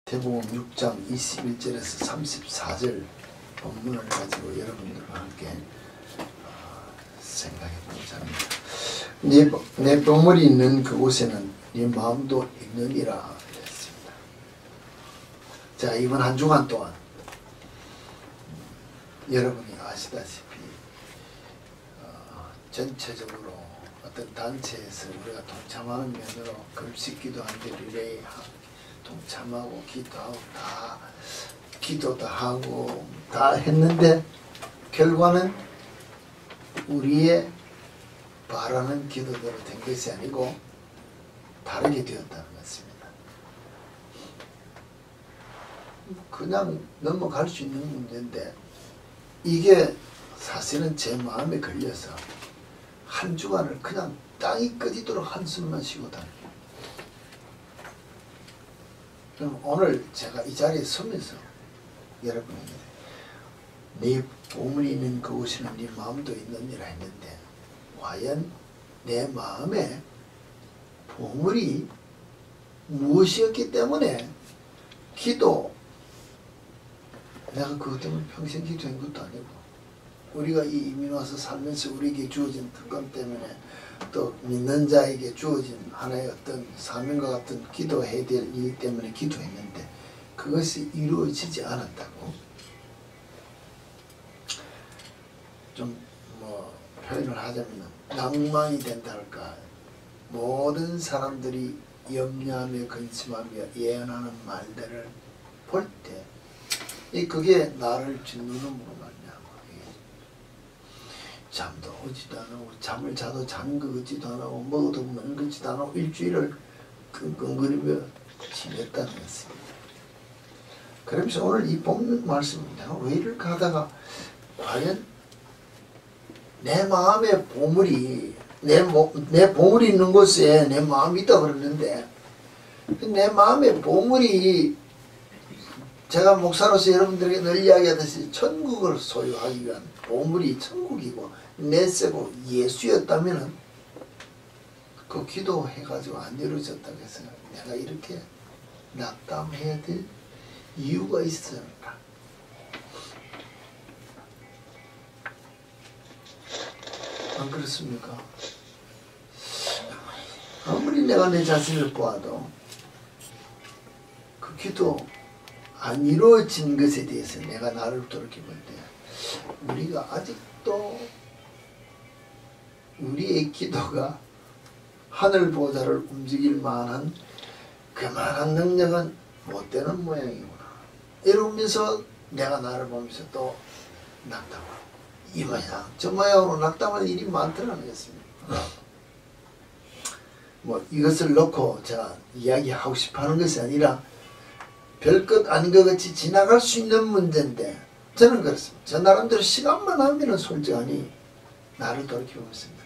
마태복음 6장 21절에서 34절 본문을 가지고 여러분들과 함께 생각해 보고자 합니다. 내 보물이 있는 그곳에는 네 마음도 있느니라 했습니다. 자, 이번 한 주간 동안 여러분이 아시다시피 전체적으로 어떤 단체에서 우리가 동참하는 면으로 금식기도 한데 리레이 동참하고 기도도 하고 다 했는데 결과는 우리의 바라는 기도대로 된 것이 아니고 다르게 되었다는 것입니다. 그냥 넘어갈 수 있는 문제인데 이게 사실은 제 마음에 걸려서 한 주간을 그냥 땅이 꺼지도록 한숨만 쉬고 다녀요. 그럼 오늘 제가 이 자리에 서면서 여러분에게 네 보물이 있는 그곳에는 네 마음도 있느니라 했는데 과연 내 마음에 보물이 무엇이었기 때문에 내가 그것 때문에 평생 기도한 것도 아니고 우리가 이 이민 와서 살면서 우리에게 주어진 특권 때문에 또 믿는 자에게 주어진 하나의 어떤 사명과 같은 기도해야 될 일 때문에 기도했는데 그것이 이루어지지 않았다고 좀 표현을 하자면 낭만이 된다 할까. 모든 사람들이 염려하며 근심하며 예언하는 말들을 볼 때 그게 나를 짓누는 거 잠도 오지도 않고 잠을 자도 자는 것 같지도 않고 먹어도 먹는 것 같지도 않고 일주일을 끙끙거리며 지냈다는 것입니다. 그러면서 오늘 이 본문 말씀은 내가 왜 이럴까 하다가 과연 내 마음의 보물이 내 보물이 있는 곳에 내 마음이 있다 그러는데 내 마음의 보물이 제가 목사로서 여러분들에게 늘 이야기하듯이 천국을 소유하기 위한 보물이 천국이고 내세고 예수였다면 그 기도해가지고 안 이루어졌다고 해서 내가 이렇게 낙담해야 될 이유가 있을까? 안 그렇습니까? 아무리 내가 내 자신을 보아도 그 기도 안 이루어진 것에 대해서 내가 나를 돌이켜볼 때 우리가 아직도 우리의 기도가 하늘 보좌를 움직일 만한 그만한 능력은 못 되는 모양이구나 이러면서 내가 나를 보면서 또 낙담하고 이 모양 저 모양으로 낙담할 일이 많더라는 것입니다. 이것을 놓고 제가 이야기하고 싶어 하는 것이 아니라 별것 아닌 것 같이 지나갈 수 있는 문제인데 저는 그렇습니다. 저 나름대로 시간만 하면 솔직하니 나를 돌이켜보고 있습니다.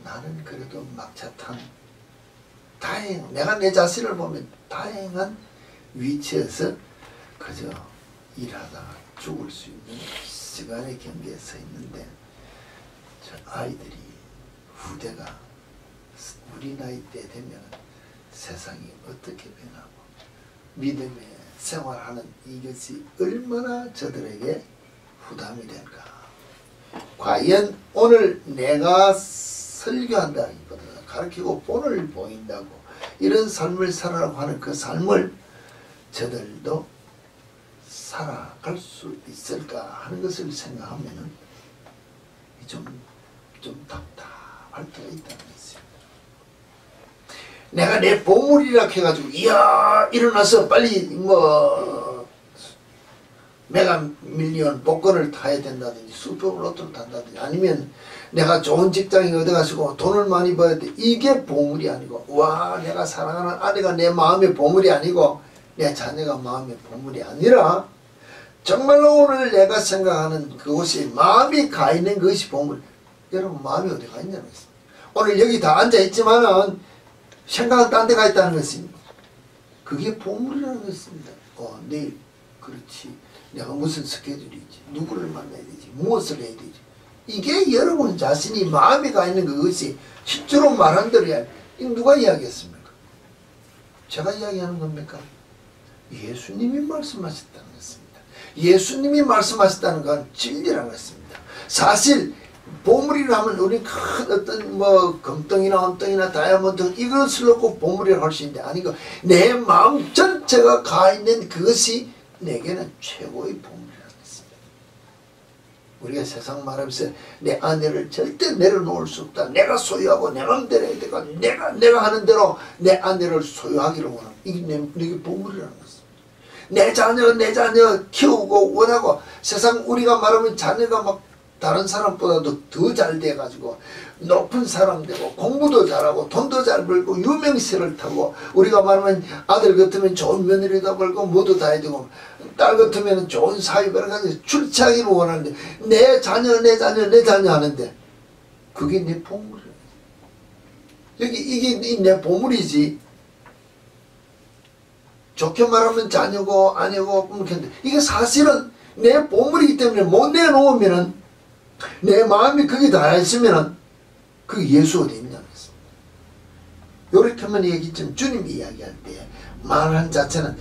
나는 그래도 막차탄 내가 내 자신을 보면 다행한 위치에서 그저 일하다가 죽을 수 있는 시간의 경계에 서 있는데 저 아이들이 후대가 우리 나이 때 되면 세상이 어떻게 변하고 믿음의 생활하는 이것이 얼마나 저들에게 부담이 될까. 과연 오늘 내가 설교한다기보다 가르치고 본을 보인다고 이런 삶을 살아라고 하는 그 삶을 저들도 살아갈 수 있을까 하는 것을 생각하면 좀 답답할 때가 있다는 것이죠. 내가 내 보물이라 해가지고 이야 일어나서 빨리 메가 밀리언 복권을 타야 된다든지 슈퍼로또를 탄다든지 아니면 내가 좋은 직장에 얻어가지고 돈을 많이 벌어야 돼. 이게 보물이 아니고 내가 사랑하는 아내가 내 마음의 보물이 아니고 내 자녀가 마음의 보물이 아니라 정말로 오늘 내가 생각하는 그곳이 마음이 가 있는 것이 보물. 여러분 마음이 어디 가 있냐는 것입니다. 오늘 여기 다 앉아있지만은 생각은 딴 데 가 있다는 것입니다. 그게 보물이라는 것입니다. 내일 그렇지 내가 무슨 스케줄이 있지 누구를 만나야 되지 무엇을 해야 되지 이게 여러분 자신이 마음에 가 있는 그것이 실제로 말한 대로 누가 이야기했습니까? 제가 이야기하는 겁니까? 예수님이 말씀하셨다는 것입니다. 예수님이 말씀하셨다는 건 진리라는 것입니다. 사실 보물이라면 우리 큰 어떤 뭐 금덩이나 은덩이나 다이아몬드 이것을 놓고 보물이라고 할 수 있는데 아니고 내 마음 전체가 가 있는 그것이 내게는 최고의 보물이라는 것입니다. 우리가 세상 말하면서 내 아내를 절대 내려놓을 수 없다. 내가 소유하고 내 마음대로 해야 되고 내가 하는 대로 내 아내를 소유하기를 원하고 이게 내게 보물이라는 것입니다. 내 자녀 키우고 원하고 세상 우리가 말하면 자녀가 막 다른 사람보다도 더 잘 돼가지고 높은 사람 되고 공부도 잘하고 돈도 잘 벌고 유명세를 타고 우리가 말하면 아들 같으면 좋은 며느리도 벌고 뭐도 다 해야 되고 딸 같으면 좋은 사위 벌어가지고 출세하기를 원하는데 내 자녀 하는데 그게 내 보물이야. 이게 내 보물이지. 좋게 말하면 자녀고 아니고 그렇게 이게 사실은 내 보물이기 때문에 못 내놓으면은 내 마음이 거기 닿아있으면은 그 예수 어디 있냐는 것입니다. 요렇게 하면 얘기했지만 주님이 이야기할 때 말하는 자체는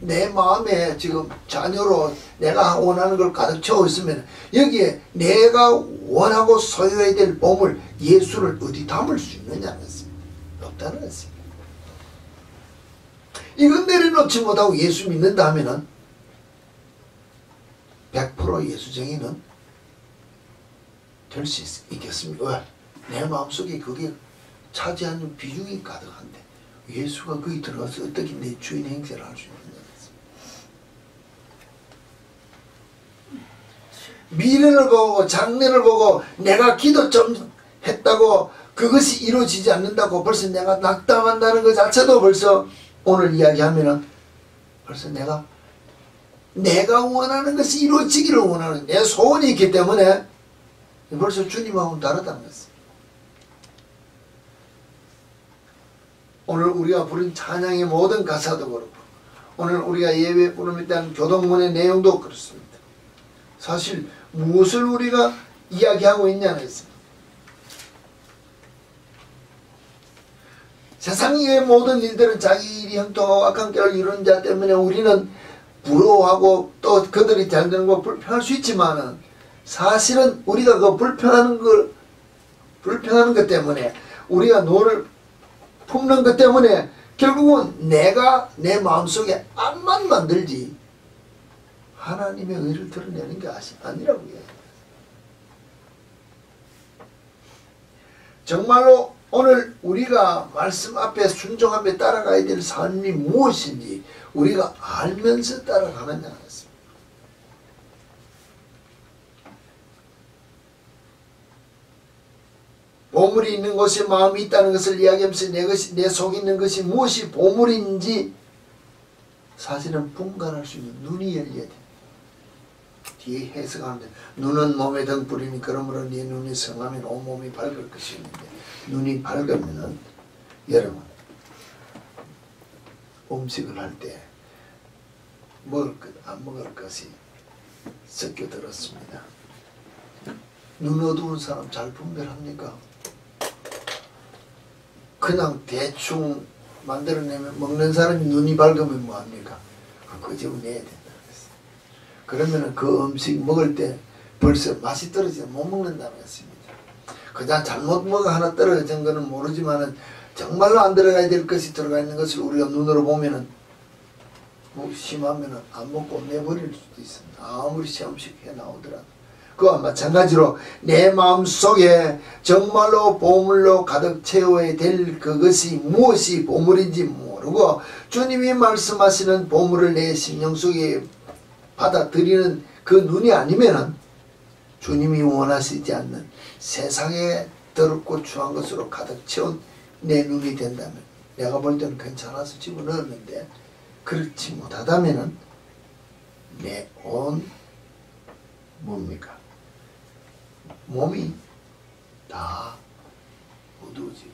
내 마음에 지금 자녀로 내가 원하는 걸 가득 채워 있으면 여기에 내가 원하고 소유해야 될 보물 예수를 어디 담을 수 있느냐는 것입니다. 없다는 것입니다. 이건 내려놓지 못하고 예수 믿는다 하면은 100% 예수쟁이는 될 수 있겠습니까? 왜? 내 마음속에 그게 차지하는 비중이 가득한데 예수가 거기 들어가서 어떻게 내 주인 행세를 할 수 있느냐. 미래를 보고 장래를 보고 내가 기도 좀 했다고 그것이 이루어지지 않는다고 벌써 내가 낙담한다는 것 자체도 벌써 오늘 이야기하면은 벌써 내가 원하는 것이 이루어지기를 원하는 내 소원이 있기 때문에 벌써 주님하고는 다르다는 것입니다. 오늘 우리가 부른 찬양의 모든 가사도 그렇고 오늘 우리가 예배 부름에 대한 교동문의 내용도 그렇습니다. 사실 무엇을 우리가 이야기하고 있냐는 것입니다. 세상의 모든 일들은 자기 일이 형통하고 악한 꾀를 이루는 자 때문에 우리는 부러워하고 또 그들이 잘 되는 거 불편할 수 있지만은 사실은 우리가 그 불편한 것 때문에 우리가 노를 품는 것 때문에 결국은 내가 내 마음속에 암만 만들지 하나님의 의를 드러내는 게 아니라고 해요. 정말로 오늘 우리가 말씀 앞에 순종하며 따라가야 될 삶이 무엇인지 우리가 알면서 따라가느냐 했습니다. 보물이 있는 곳에 마음이 있다는 것을 이야기하면서 내 속에 있는 것이 무엇이 보물인지 사실은 분간할 수 있는 눈이 열려야 돼. 뒤에 해석하는데 눈은 몸의 등불이니 그러므로 네 눈이 성하면 온몸이 밝을 것이 있는데 눈이 밝으면은 여러분 음식을 할 때 먹을 것 안 먹을 것이 섞여 들었습니다. 눈 어두운 사람 잘 분별합니까? 그냥 대충 만들어내면 먹는 사람이 눈이 밝으면 뭐합니까? 그거 집어내야 된다는 것입니다. 그러면 그 음식 먹을 때 벌써 맛이 떨어지면 못 먹는다는 것입니다. 그냥 잘못 먹어 하나 떨어진 거는 모르지만은 정말로 안 들어가야 될 것이 들어가 있는 것을 우리가 눈으로 보면은 뭐 심하면은 안 먹고 내버릴 수도 있습니다. 아무리 시험식 해 나오더라도. 그와 마찬가지로 내 마음속에 정말로 보물로 가득 채워야 될 그것이 무엇이 보물인지 모르고 주님이 말씀하시는 보물을 내 심령 속에 받아들이는 그 눈이 아니면은 주님이 원하시지 않는 세상에 더럽고 추한 것으로 가득 채운 내 눈이 된다면 내가 볼 때는 괜찮아서 집어넣었는데 그렇지 못하다면은 내 온 뭡니까? 몸이 다 어두워지고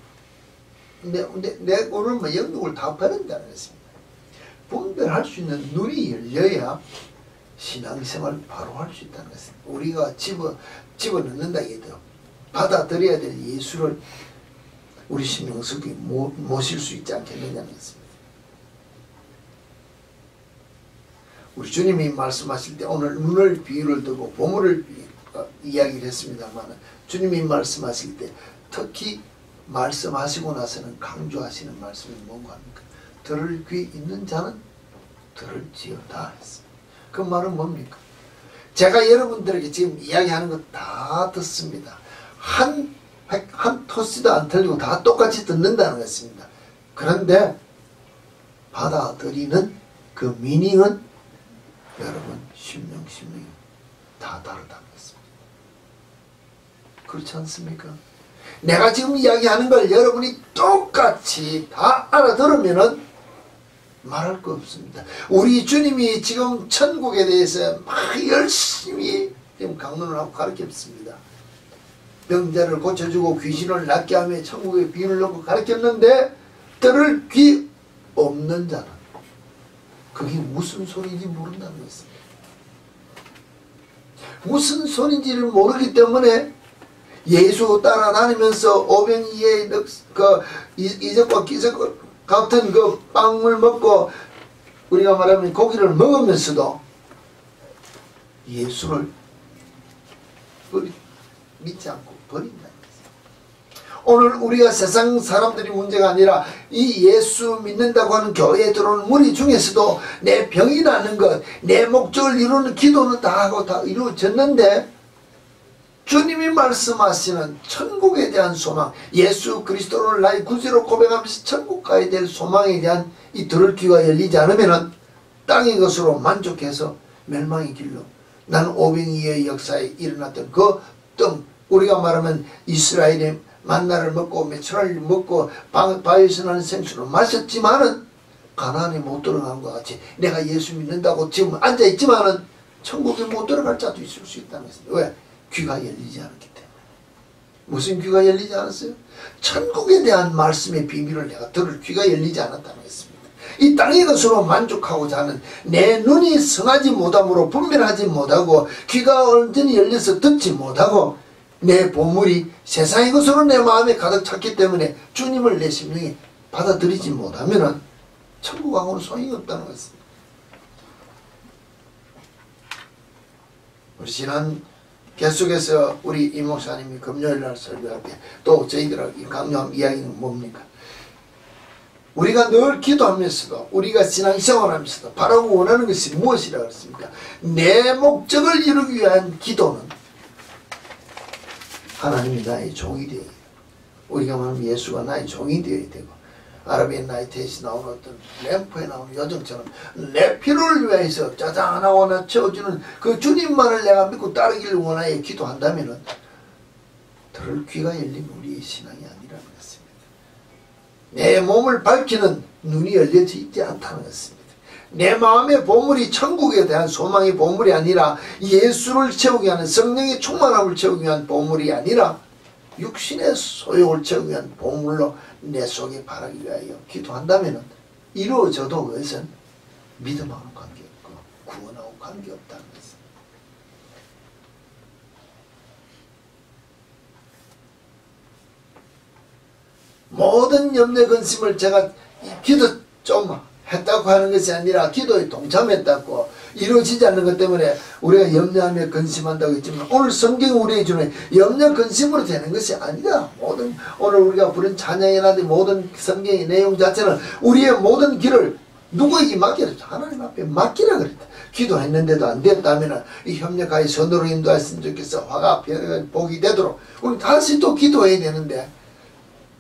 내 오늘 뭐 영역을 다 버린다는 것입니다. 분별할 수 있는 눈이 열려야 신앙생활을 바로 할 수 있다는 것입니다. 우리가 집어넣는다 해도 받아들여야 될 예수를 우리 심령 속에 모실 수 있지 않겠느냐는 것입니다. 우리 주님이 말씀하실 때 오늘 눈을 비유를 두고 보물을 이야기를 했습니다만 주님이 말씀하실 때 특히 말씀하시고 나서는 강조하시는 말씀이 뭔가 합니까? 들을 귀 있는 자는 들을지어다 했습니다. 그 말은 뭡니까? 제가 여러분들에게 지금 이야기하는 거 다 듣습니다. 한 토스도 안 틀리고 다 똑같이 듣는다는 것입니다. 그런데 받아들이는 그 미닝은 여러분 심령이 다 다르다는 것입니다. 그렇지 않습니까? 내가 지금 이야기하는 걸 여러분이 똑같이 다 알아들으면은 말할 거 없습니다. 우리 주님이 지금 천국에 대해서 막 열심히 지금 강론을 하고 가르쳤습니다. 병자를 고쳐주고 귀신을 낫게 하며 천국에 비유를 놓고 가르쳤는데 들을 귀 없는 자는 그게 무슨 소리인지 모른다는 것입니다. 무슨 소리인지를 모르기 때문에 예수 따라다니면서 오병이의 그 이적과 기적 같은 그 빵을 먹고 우리가 말하면 고기를 먹으면서도 예수를 믿지 않고 버린다는 것입니다. 오늘 우리가 세상 사람들이 문제가 아니라 이 예수 믿는다고 하는 교회에 들어오는 무리 중에서도 내 병이 나는 것, 내 목적을 이루는 기도는 다 하고 다 이루어졌는데 주님이 말씀하시는 천국에 대한 소망, 예수 그리스도를 나의 구주로 고백하면서 천국 가야 될 소망에 대한 이 들을 귀가 열리지 않으면 땅의 것으로 만족해서 멸망의 길로 나는 오병이어의 역사에 일어났던 그 등 우리가 말하면 이스라엘의 만나를 먹고 메추라를 먹고 바위에서 나는 생수를 마셨지만은 가나안에 못 들어간 것 같이 내가 예수 믿는다고 지금 앉아있지만은 천국에 못 들어갈 자도 있을 수 있다는 것입니다. 왜? 귀가 열리지 않았기 때문에. 무슨 귀가 열리지 않았어요? 천국에 대한 말씀의 비밀을 내가 들을 귀가 열리지 않았다는 것입니다. 이 땅의 것으로 만족하고자 하는 내 눈이 성하지 못함으로 분별하지 못하고 귀가 온전히 열려서 듣지 못하고 내 보물이 세상의 것으로 내 마음에 가득 찼기 때문에 주님을 내 심령에 받아들이지 못하면 천국하고는 소용이 없다는 것입니다. 우리 지난 계속해서 우리 이 목사님이 금요일날 설교할 때 또 저희들에게 강요한 이야기는 뭡니까? 우리가 늘 기도하면서도 우리가 신앙생활하면서도 바라고 원하는 것이 무엇이라고 했습니까? 내 목적을 이루기 위한 기도는 하나님이 나의 종이 되어야 되고 우리가 말하면 예수가 나의 종이 되어야 되고 아라비안 나이트에서 나오는 어떤 램프에 나오는 요정처럼 내 필요를 위해서 짜장 하나 채워주는 그 주님만을 내가 믿고 따르기를 원하여 기도한다면 들을 귀가 열린 우리의 신앙이 아니라는 것입니다. 내 몸을 밝히는 눈이 열려져 있지 않다는 것입니다. 내 마음의 보물이 천국에 대한 소망의 보물이 아니라 예수를 채우기 위한 성령의 충만함을 채우기 위한 보물이 아니라 육신의 소욕을 채우기 위한 보물로 내 속에 바라기 위하여 기도한다면 이루어져도 그것은 믿음하고는 관계없고 구원하고 관계없다는 것입니다. 모든 염려 근심을 제가 기도 좀 했다고 하는 것이 아니라 기도에 동참했다고 이루어지지 않는 것 때문에 우리가 염려하며 근심한다고 했지만 오늘 성경이 우리에게 주는 염려 근심으로 되는 것이 아니다. 모든 오늘 우리가 부른 찬양이나 모든 성경의 내용 자체는 우리의 모든 길을 누구에게 맡기라? 하나님 앞에 맡기라 그랬다. 기도했는데도 안 됐다면 이 협력하여 선으로 인도하셨으면 좋겠어. 화가 복이 되도록 우리 다시 또 기도해야 되는데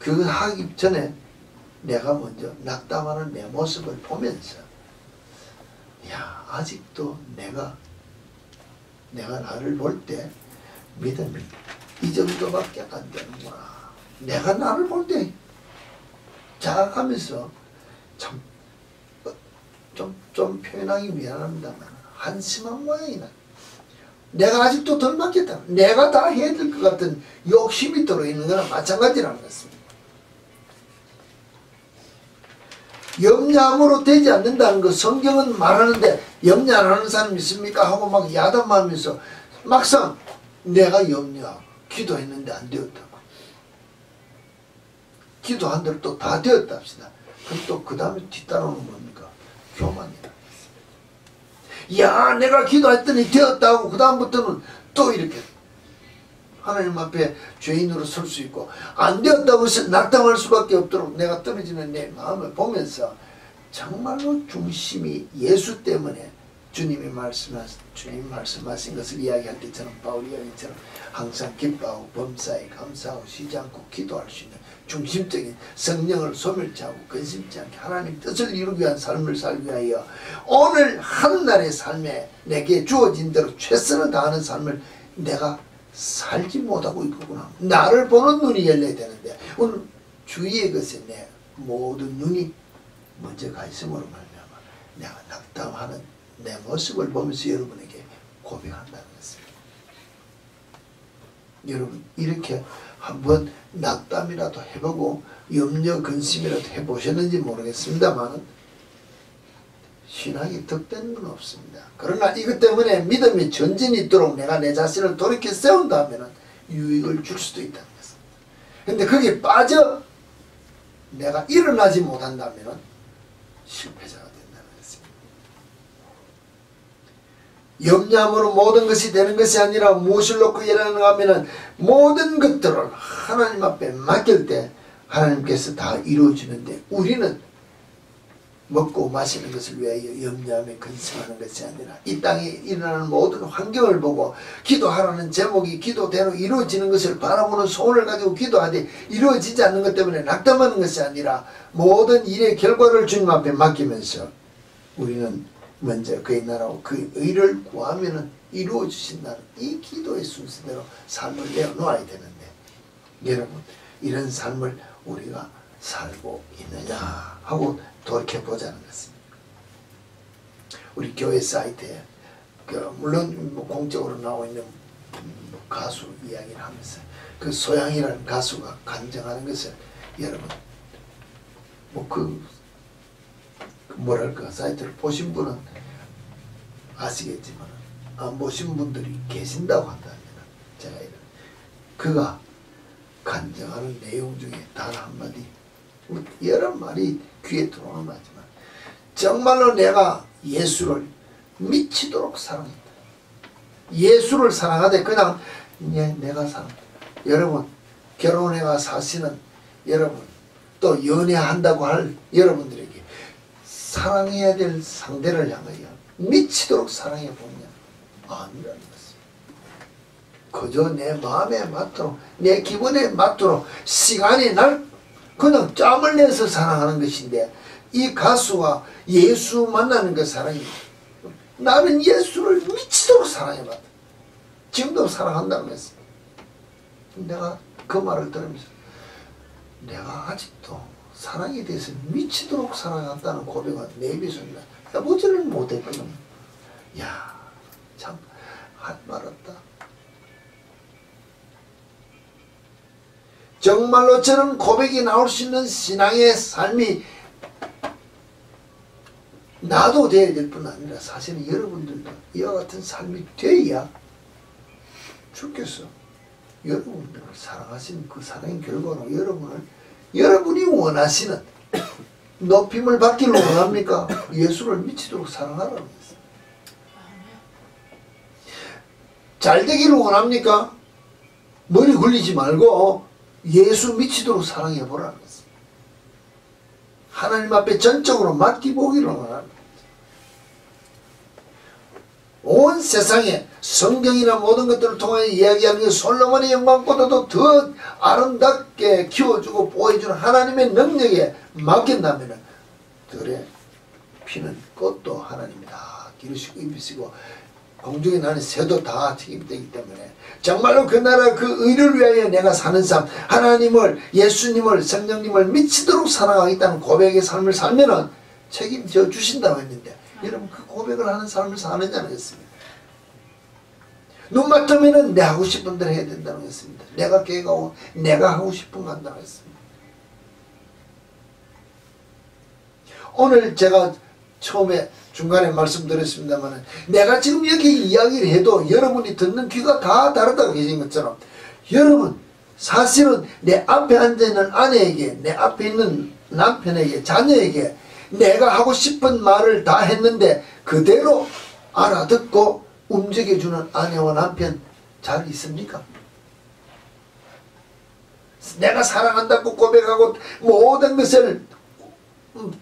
그 하기 전에 내가 먼저 낙담하는 내 모습을 보면서 야 아직도 내가 나를 볼 때 믿음이 이 정도밖에 안 되는구나. 내가 나를 볼 때 자각하면서 좀 표현하기 미안합니다만 한심한 모양이 나. 내가 아직도 덜 맞겠다. 내가 다 해야 될 것 같은 욕심이 들어있는 거나 마찬가지라는 것입니다. 염려함으로 되지 않는다는 거 성경은 말하는데 염려 안 하는 사람 있습니까? 하고 막 야단하면서 막상 내가 염려하고 기도했는데 안 되었다고. 기도한 대로 또 다 되었다 합시다. 그럼 또 그 다음에 뒤따라오는 뭡니까? 교만이다. 야 내가 기도했더니 되었다고 그 다음부터는 또 이렇게 하나님 앞에 죄인으로 설 수 있고, 안 되었다고 해서 낙담할 수밖에 없도록 내가 떨어지는 내 마음을 보면서 정말로 중심이 예수 때문에 주님 말씀하신 것을 이야기할 때처럼, 바울 이야기처럼 항상 기뻐하고 범사에 감사하고 쉬지 않고 기도할 수 있는 중심적인 성령을 소멸치하고 근심치 않게 하나님 뜻을 이루기 위한 삶을 살기 위하여 오늘 한날의 삶에 내게 주어진 대로 최선을 다하는 삶을 내가 살지 못하고 있구나. 나를 보는 눈이 열려야 되는데 오늘 주위의 것에 내 모든 눈이 먼저 가 있음으로 말미암아 내가 낙담하는 내 모습을 보면서 여러분에게 고백한다는 것입니다. 여러분 이렇게 한번 낙담이라도 해보고 염려 근심이라도 해보셨는지 모르겠습니다만 신앙이 득되는 건 없습니다. 그러나 이것 때문에 믿음이 전진이 있도록 내가 내 자신을 돌이켜 세운다면 유익을 줄 수도 있다는 것입니다. 근데 거기에 빠져 내가 일어나지 못한다면 실패자가 된다는 것입니다. 염려함으로 모든 것이 되는 것이 아니라 무엇을 놓고 일어나는가 하면 모든 것들을 하나님 앞에 맡길 때 하나님께서 다 이루어지는데 우리는 먹고 마시는 것을 위하여 염려하며 근심하는 것이 아니라 이 땅에 일어나는 모든 환경을 보고 기도하라는 제목이 기도대로 이루어지는 것을 바라보는 소원을 가지고 기도하되 이루어지지 않는 것 때문에 낙담하는 것이 아니라 모든 일의 결과를 주님 앞에 맡기면서 우리는 먼저 그의 나라와 그의 의를 구하면 이루어 주신다는 이 기도의 순서대로 삶을 내어놓아야 되는데 여러분 이런 삶을 우리가 살고 있느냐 하고 돌이켜보자는 것입니다. 우리 교회 사이트에 물론 공적으로 나와 있는 가수 이야기를 하면서 그 소양이라는 가수가 간증하는 것을 여러분 뭐랄까 사이트를 보신 분은 아시겠지만 안 보신 분들이 계신다고 한다면 제가 그가 간증하는 내용 중에 단 한마디 여러 말이 귀에 들어오는 말이지만 정말로 내가 예수를 미치도록 사랑했다. 예수를 사랑하되 그냥 내가 사랑한다. 여러분 결혼해가 사시는 여러분 또 연애한다고 할 여러분들에게 사랑해야 될 상대를 향하여 미치도록 사랑해 보면 아니라는 것입니다. 그저 내 마음에 맞도록 내 기분에 맞도록 시간이 날 그냥 짬을 내서 사랑하는 것인데 이 가수가 예수 만나는 그 사랑이 나는 예수를 미치도록 사랑해봤다. 지금도 사랑한다고 했습니다. 내가 그 말을 들으면서 내가 아직도 사랑에 대해서 미치도록 사랑한다는 고백은 내 입에서 해보지를 못했거든. 야, 참 할 말 없다. 정말로 저런 고백이 나올 수 있는 신앙의 삶이 나도 되어야 될 뿐 아니라 사실은 여러분들도 이와 같은 삶이 되어야 주께서 여러분들을 사랑하신 그 사랑의 결과로 여러분이 원하시는 높임을 받기를 원합니까? 예수를 미치도록 사랑하라는 것입니다. 잘 되기를 원합니까? 머리 굴리지 말고 예수 미치도록 사랑해 보라는 것입니다. 하나님 앞에 전적으로 맡기보기를 원합니다. 온 세상에 성경이나 모든 것들을 통하여 이야기하는 게 솔로몬의 영광보다도 더 아름답게 키워주고 보여주는 하나님의 능력에 맡긴다면 들에 피는 꽃도 하나님이 다 기르시고 입히시고 공중에 나는 새도 다 책임되기 때문에 정말로 그 나라 그 의를 위하여 내가 사는 삶 하나님을 예수님을 성령님을 미치도록 사랑하겠다는 고백의 삶을 살면은 책임져 주신다고 했는데 여러분 그 고백을 하는 삶을 사느냐는 것입니다. 눈 맞으면은 내 하고 싶은 대로 해야 된다는 것입니다. 내가 깨가고 내가 하고 싶은 거 한다고 했습니다. 오늘 제가 처음에 중간에 말씀드렸습니다만 내가 지금 여기 이야기를 해도 여러분이 듣는 귀가 다 다르다고 계신 것처럼 여러분 사실은 내 앞에 앉아있는 아내에게 내 앞에 있는 남편에게 자녀에게 내가 하고 싶은 말을 다 했는데 그대로 알아듣고 움직여주는 아내와 남편 잘 있습니까? 내가 사랑한다고 고백하고 모든 것을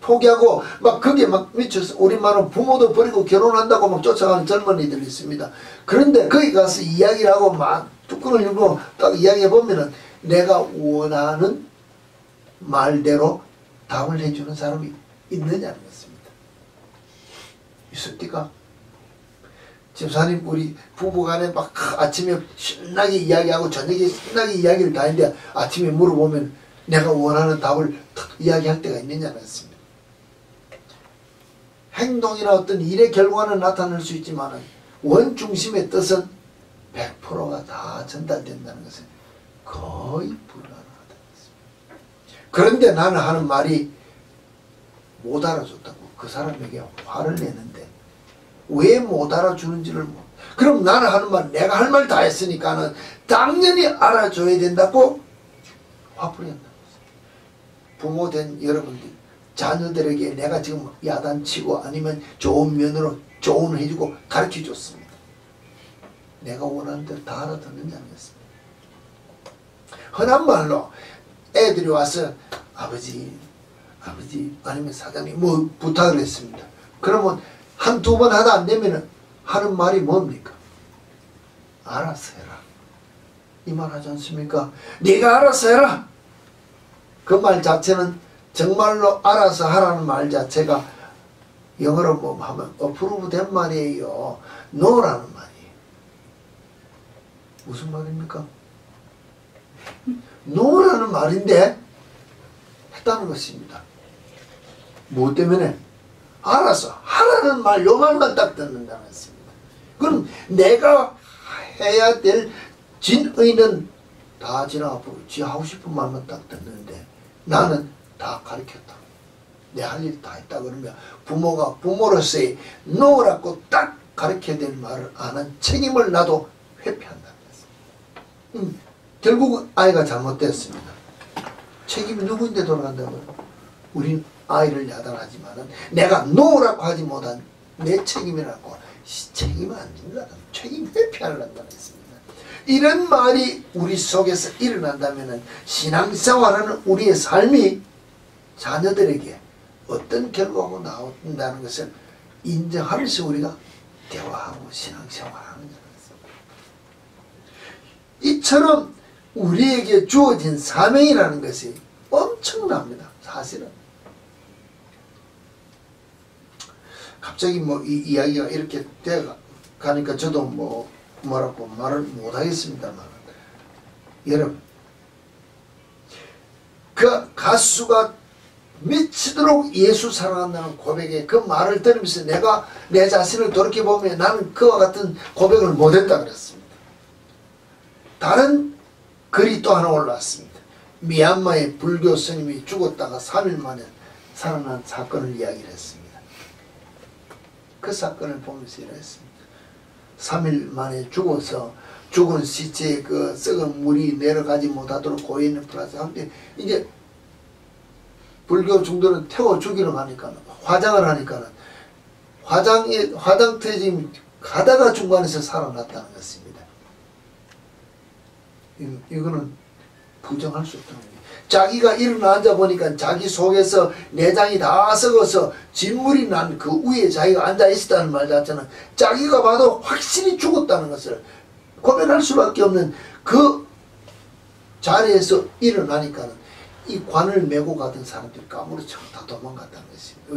포기하고 막 거기에 막 미쳐서 우리 말은 부모도 버리고 결혼한다고 막 쫓아가는 젊은이들이 있습니다. 그런데 거기 가서 이야기를 하고 막 뚜껑을 열고 딱 이야기해 보면은 내가 원하는 말대로 답을 해주는 사람이 있느냐는 것입니다. 있습니까? 집사님 우리 부부간에 막 아침에 신나게 이야기하고 저녁에 신나게 이야기를 다 했는데 아침에 물어보면 내가 원하는 답을 탁 이야기할 때가 있느냐는 것입니다. 행동이나 어떤 일의 결과는 나타날 수 있지만 원중심의 뜻은 100%가 다 전달된다는 것은 거의 불가능하다는 것입니다. 그런데 나는 하는 말이 못 알아줬다고 그 사람에게 화를 내는데 왜 못 알아주는지를 그럼 나는 하는 말 내가 할 말 다 했으니까는 당연히 알아줘야 된다고 화풀이한다는 것입니다. 부모 된 여러분들 자녀들에게 내가 지금 야단치고 아니면 좋은 면으로 조언을 해주고 가르쳐줬습니다. 내가 원하는 대로 다 알아듣느냐는 것입니다. 흔한 말로 애들이 와서 아버지 아니면 사장님 뭐 부탁을 했습니다. 그러면 한두 번 하다 안 되면 하는 말이 뭡니까? 알아서 해라. 이 말 하지 않습니까? 네가 알아서 해라. 그 말 자체는 정말로 알아서 하라는 말 자체가 영어로 뭐 하면 approve 된 말이에요. no라는 말이에요. 무슨 말입니까? no라는 말인데 했다는 것입니다. 무엇 때문에? 알아서 하라는 말, 요 말만 딱 듣는다는 것입니다. 그럼 내가 해야 될 진의는 다 지나 앞으로 지 하고 싶은 말만 딱 듣는데 나는 다 가르쳤다. 내 할 일 다 했다 그러면 부모가 부모로서의 노라고 딱 가르쳐야 될 말을 아는 책임을 나도 회피한다는 것입니다. 결국 아이가 잘못됐습니다. 책임이 누구인데 돌아간다고요? 우린 아이를 야단하지만은 내가 노라고 하지 못한 내 책임이라고 책임을 안 진다는 책임 회피하려고 했습니다. 이런 말이 우리 속에서 일어난다면은 신앙생활하는 우리의 삶이 자녀들에게 어떤 결과가 나온다는 것을 인정하면서 우리가 대화하고 신앙생활하는 것입니다. 이처럼 우리에게 주어진 사명이라는 것이 엄청납니다. 사실은. 갑자기 뭐 이 이야기가 이렇게 돼가니까 저도 뭐라고 말을 못하겠습니다만 여러분 그 가수가 미치도록 예수 사랑한다는 고백에 그 말을 들으면서 내가 내 자신을 돌이켜보면 나는 그와 같은 고백을 못했다 그랬습니다. 다른 글이 또 하나 올라왔습니다. 미얀마의 불교 스님이 죽었다가 3일 만에 살아난 사건을 이야기를 했습니다. 그 사건을 보면서 이랬습니다. 3일 만에 죽어서 죽은 시체에 그 썩은 물이 내려가지 못하도록 고인을 플라스하는데 이제 불교 중도는 태워 죽이러 가니까 화장을 하니까는 화장터에 지금 가다가 중간에서 살아났다는 것입니다. 이거는 부정할 수 없다는 거예요. 자기가 일어나 앉아보니까 자기 속에서 내장이 다 썩어서 진물이 난 그 위에 자기가 앉아있었다는 말 자체는 자기가 봐도 확실히 죽었다는 것을 고백할 수밖에 없는 그 자리에서 일어나니까는 이 관을 메고 가던 사람들이 까무러치고 다 도망갔다는 것입니다.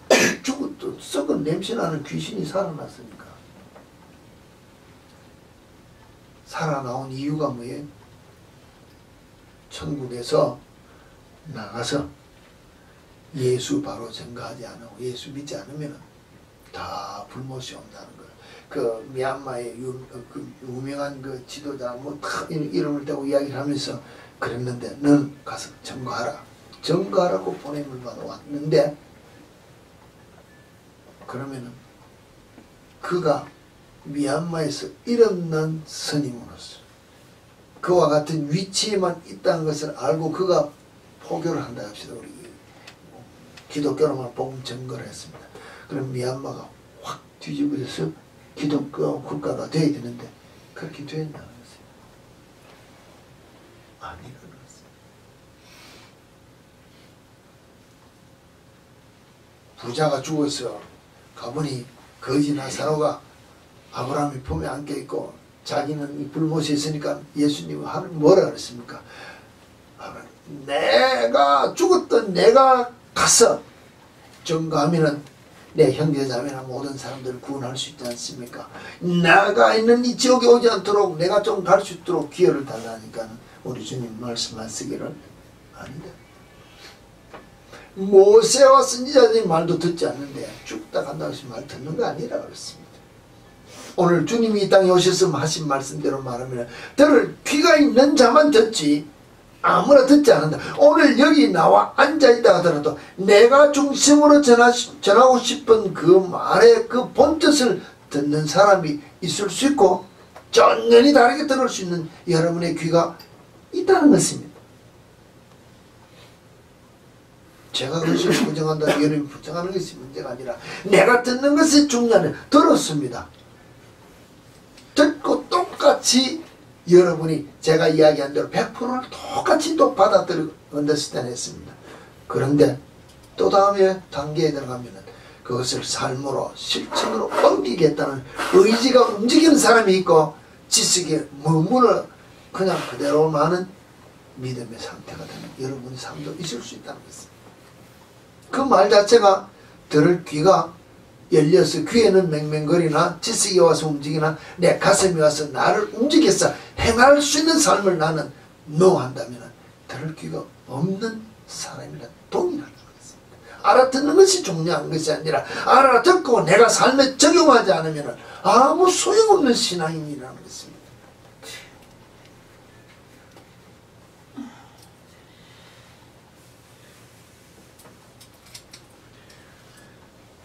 왜? 죽었던 썩은 냄새나는 귀신이 살아났으니까. 살아나온 이유가 뭐예요? 천국에서 나가서 예수 바로 전가하지 않고 예수 믿지 않으면 다 불못이 온다는 걸. 그 미얀마의 유명한 그 지도자 뭐 다 이름을 대고 이야기를 하면서 그랬는데 너는 가서 전가하라. 전가하라고 보냄을 받아왔는데 그러면은 그가 미얀마에서 일어난 스님으로서 그와 같은 위치에만 있다는 것을 알고 그가 포교를 한다 합시다. 우리 기독교로만 복음 전거를 했습니다. 그럼 미얀마가 확 뒤집어져서 기독교 국가가 돼야 되는데 그렇게 됐나? 아니라는 것입니다. 부자가 죽어서 가보니 거지 나사로가 아브라함의 품에 안겨있고 자기는 이 불못에 있으니까 예수님은 뭐라 그랬습니까? 내가 죽었던 내가 가서 증거하면은 내 형제자매나 모든 사람들을 구원할 수 있지 않습니까? 내가 있는 이 지역에 오지 않도록 내가 좀 갈 수 있도록 기회를 달라니까 우리 주님 말씀하시기를 아니다. 모세와 선지자들이 말도 듣지 않는데 죽다 간다고 해서 말 듣는 거 아니라 그랬습니다. 오늘 주님이 이 땅에 오셔서 하신 말씀대로 말하면 들을 귀가 있는 자만 듣지 아무나 듣지 않는다. 오늘 여기 나와 앉아있다 하더라도 내가 중심으로 전하고 싶은 그 말의 그 본뜻을 듣는 사람이 있을 수 있고 전혀 다르게 들을 수 있는 여러분의 귀가 있다는 것입니다. 제가 그것을 부정한다, 여러분이 부정하는 것이 문제가 아니라 내가 듣는 것이 중요한 들었습니다. 듣고 똑같이 여러분이 제가 이야기한 대로 100%를 똑같이 또 받아들이고 언더스탠 했습니다. 그런데 또 다음에 단계에 들어가면 그것을 삶으로 실천으로 옮기겠다는 의지가 움직이는 사람이 있고 지식에 머무르 그냥 그대로만은 믿음의 상태가 되는 여러분의 삶도 있을 수 있다는 것입니다. 그 말 자체가 들을 귀가 열려서 귀에는 맹맹거리나 지식이 와서 움직이나 내 가슴이 와서 나를 움직여서 행할 수 있는 삶을 나는 노한다면 들을 귀가 없는 사람이라 동일하다는 것입니다. 알아듣는 것이 중요한 것이 아니라 알아듣고 내가 삶에 적용하지 않으면 아무 소용없는 신앙인이라는 것입니다.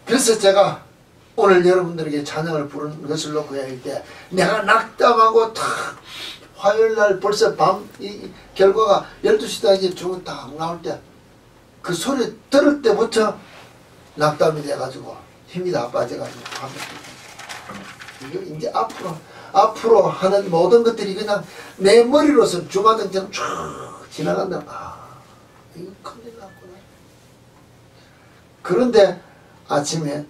그래서 제가 오늘 여러분들에게 찬양을 부르는 것을 놓고 할 때 내가 낙담하고 탁 화요일날 벌써 밤 이 결과가 12시다 이제 주문 딱 나올 때 그 소리 들을 때부터 낙담이 돼가지고 힘이 다 빠져가지고 이거 이제 앞으로 하는 모든 것들이 그냥 내 머리로서 주마등처럼 쭉 지나간다. 이거 큰일 났구나. 그런데 아침에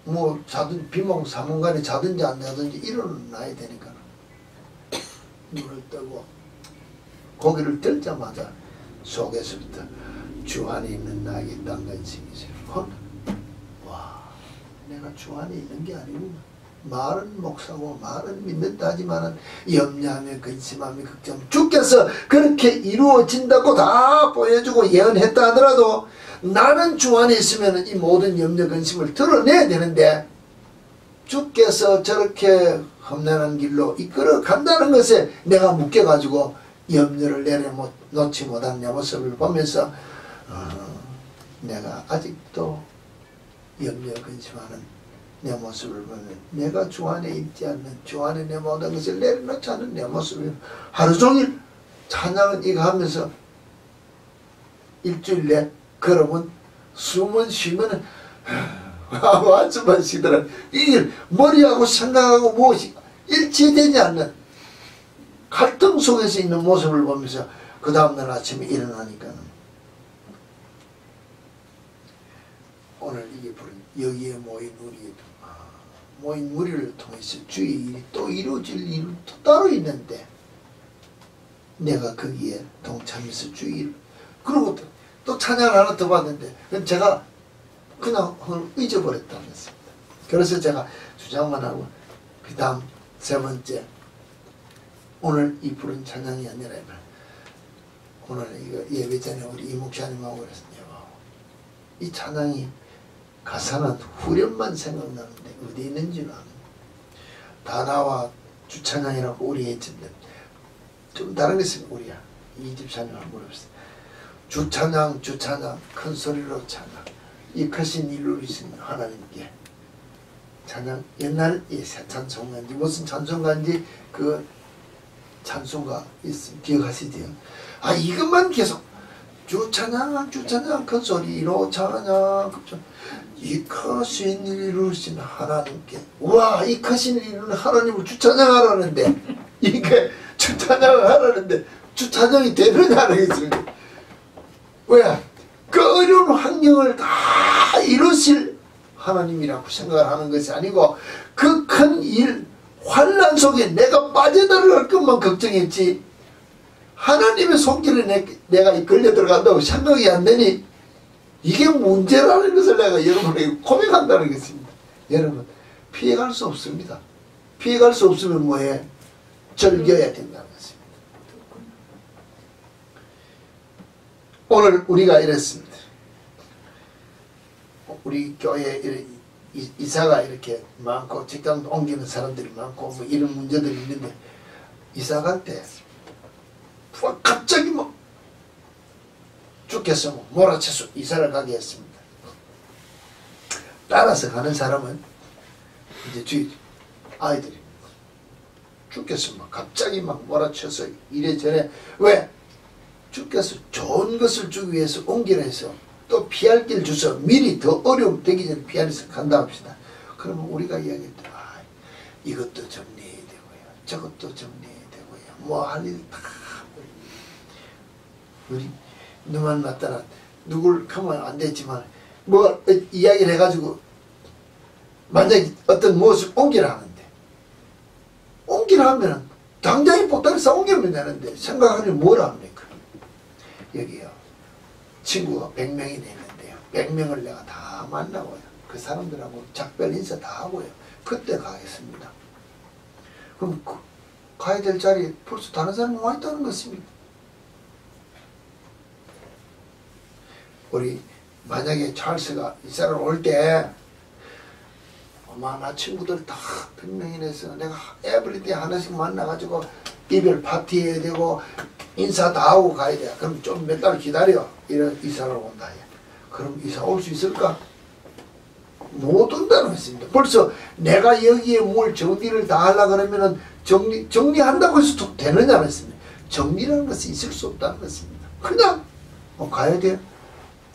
뭐 자든 비몽사몽간에 자든지 안 자든지 일어나야 되니까 눈을 뜨고 고개를 들자마자 속에서부터 주 안에 있는 나에게 땅과 징이세요. 와, 내가 주 안에 있는 게 아니구나. 말은 목사고 말은 믿는다 하지만은 염려하며 근심하며 걱정 주께서 그렇게 이루어진다고 다 보여주고 예언했다 하더라도 나는 주 안에 있으면 이 모든 염려 근심을 드러내야 되는데 주께서 저렇게 험난한 길로 이끌어 간다는 것에 내가 묶여가지고 염려를 내려놓지 못한 내 모습을 보면서 내가 아직도 염려 근심하는 내 모습을 보면 내가 주 안에 있지 않는 주 안에 내 모든 것을 내려놓지 않는 내 모습을 하루 종일 찬양을 이거 하면서 일주일 내 그러면 숨은 쉬면은 한숨만 쉬더라. 이게 머리하고 생각하고 무엇이 일치되지 않는 갈등 속에서 있는 모습을 보면서 그 다음날 아침에 일어나니까 오늘 이게 부른 여기에 모인 무리를 통해서 주의 일이 또 이루어질 일은 또 따로 있는데 내가 거기에 동참해서 주의 일 그리고 또 찬양을 하나 더 받는데 제가 그냥 잊어버렸다는 것입니다. 그래서 제가 주장만 하고 그 다음 세 번째 오늘 이 부른 찬양이 아니라 오늘 이거 예배 전에 우리 이 목사님하고 그랬어요. 이 찬양이 가사는 후렴만 생각나는데 어디 있는지는 아는 다나와 주찬양이라고 우리 했는데 좀 다른 게 있으면 우리야 이 집사님하고 물어봤어요. 주찬양 큰 소리로 찬양 이 크신 일로 이신 하나님께 찬양 옛날 이 찬송가인지 무슨 찬송가인지 그 찬송가 있으면 기억하시지요? 이것만 계속 주찬양 주찬양 큰 소리로 찬양 이 크신 일 이루신 하나님께 와 이 크신 일 이루는 하나님을 주찬양하라는데 이게 주찬양을 하라는데 주찬양이 되느냐는 것입니다. 왜? 그 어려운 환경을 다 이루실 하나님이라고 생각을 하는 것이 아니고 그 큰 일 환난 속에 내가 빠져들어갈 것만 걱정했지 하나님의 손길에 내가 걸려 들어간다고 생각이 안 되니 이게 문제라는 것을 내가 여러분에게 고백한다는 것입니다. 여러분 피해갈 수 없습니다. 피해갈 수 없으면 뭐해? 즐겨야 된다는 것입니다. 오늘 우리가 이랬습니다. 우리 교회에 이사가 이렇게 많고 직장 옮기는 사람들이 많고 뭐 이런 문제들이 있는데 이사 갈 때 갑자기 뭐 죽겠어 뭐 몰아쳐서 이사를 가게 했습니다. 따라서 가는 사람은 이제 주위 아이들이 죽겠어 막 갑자기 막 몰아쳐서 이래저래 왜? 주께서 좋은 것을 주기 위해서 옮기라 해서 또 피할 길 주서 미리 더 어려움 되기 전에 피하면서 간다 합시다. 그러면 우리가 이야기했다. 아, 이것도 정리해야 되고요. 저것도 정리해야 되고요. 뭐 할 일 다 우리 누만 맞다라 누굴 가면 안 됐지만 뭐 이야기를 해가지고 만약에 어떤 무엇을 옮기라 하는데 옮기라 하면 당장에 보따리에서 옮기면 되는데 생각하면 뭐라 합니까? 여기요. 친구가 100명이 되는데요. 100명을 내가 다 만나고요. 그 사람들하고 작별 인사 다 하고요. 그때 가겠습니다. 그럼 가야 될 자리에 벌써 다른 사람이 와 있다는 것입니다. 우리 만약에 찰스가 이사를 올 때 나 친구들 다 100명이 돼서 내가 에브리데이 하나씩 만나가지고 이별 파티 해야 되고 인사 다 하고 가야 돼. 그럼 좀 몇 달 기다려. 이런 이사를 온다. 그럼 이사 올 수 있을까? 못 온다는 것입니다. 벌써 내가 여기에 뭘 정리를 다 하려고 그러면은 정리한다고 해서 또 되느냐는 것입니다. 정리라는 것이 있을 수 없다는 것입니다. 그냥 가야 돼.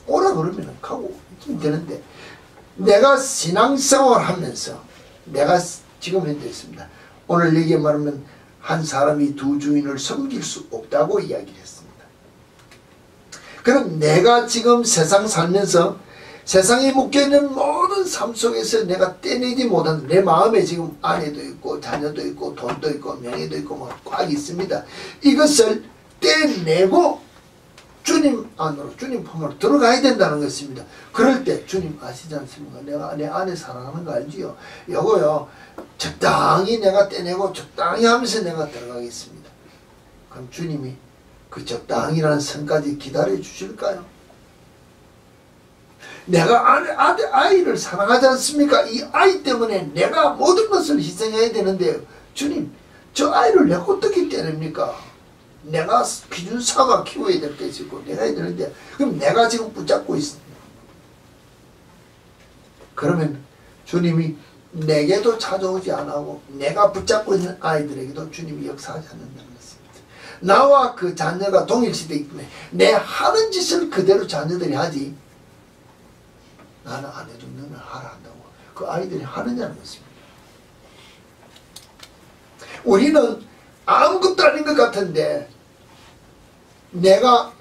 오라 그러면 가고 있으면 되는데 내가 신앙생활 하면서 내가 지금 현재 있습니다. 오늘 얘기 말하면 한 사람이 두 주인을 섬길 수 없다고 이야기를 했습니다. 그럼 내가 지금 세상 살면서 세상에 묶여있는 모든 삶 속에서 내가 떼내지 못한 내 마음에 지금 아내도 있고 자녀도 있고 돈도 있고 명예도 있고 뭐 꽉 있습니다. 이것을 떼내고 주님 안으로 주님 품으로 들어가야 된다는 것입니다. 그럴 때 주님 아시지 않습니까? 내가 내 안에 사랑하는 거 알지요? 요거요 적당히 내가 떼내고 적당히 하면서 내가 들어가겠습니다. 그럼 주님이 그 적당히라는 선까지 기다려 주실까요? 내가 아이를 사랑하지 않습니까? 이 아이 때문에 내가 모든 것을 희생해야 되는데 주님 저 아이를 내가 어떻게 떼냅니까? 내가 기준사가 키워야 될 게 있고 내가 해야 되는데 그럼 내가 지금 붙잡고 있습니다. 그러면 주님이 내게도 찾아오지 않고 내가 붙잡고 있는 아이들에게도 주님이 역사하지 않는다는 것입니다. 나와 그 자녀가 동일시되기 때문에 내 하는 짓을 그대로 자녀들이 하지 나는 안 해도 너는 하라 한다고 그 아이들이 하느냐는 것입니다. 우리는 아무것도 아닌 것 같은데 내가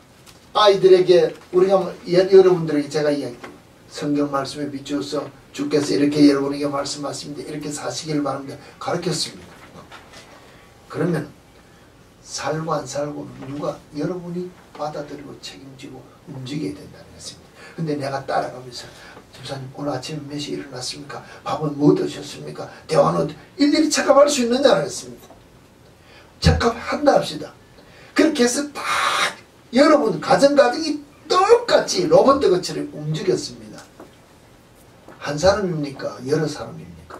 아이들에게 우리가 여러분들에게 제가 이야기합니다. 성경 말씀에 비추어서 주께서 이렇게 여러분에게 말씀하십니다. 이렇게 사시기를 바랍니다. 가르쳤습니다. 그러면 살고 안 살고는 누가 여러분이 받아들이고 책임지고 움직여야 된다는 것입니다. 근데 내가 따라가면서 집사님 오늘 아침에 몇 시에 일어났습니까? 밥은 뭐 드셨습니까? 대화는 일일이 체크할 수 있느냐는 것입니다. 체크한다 합시다. 그렇게 해서 다 여러분 가정이 똑같이 로봇처럼 움직였습니다. 한 사람입니까? 여러 사람입니까?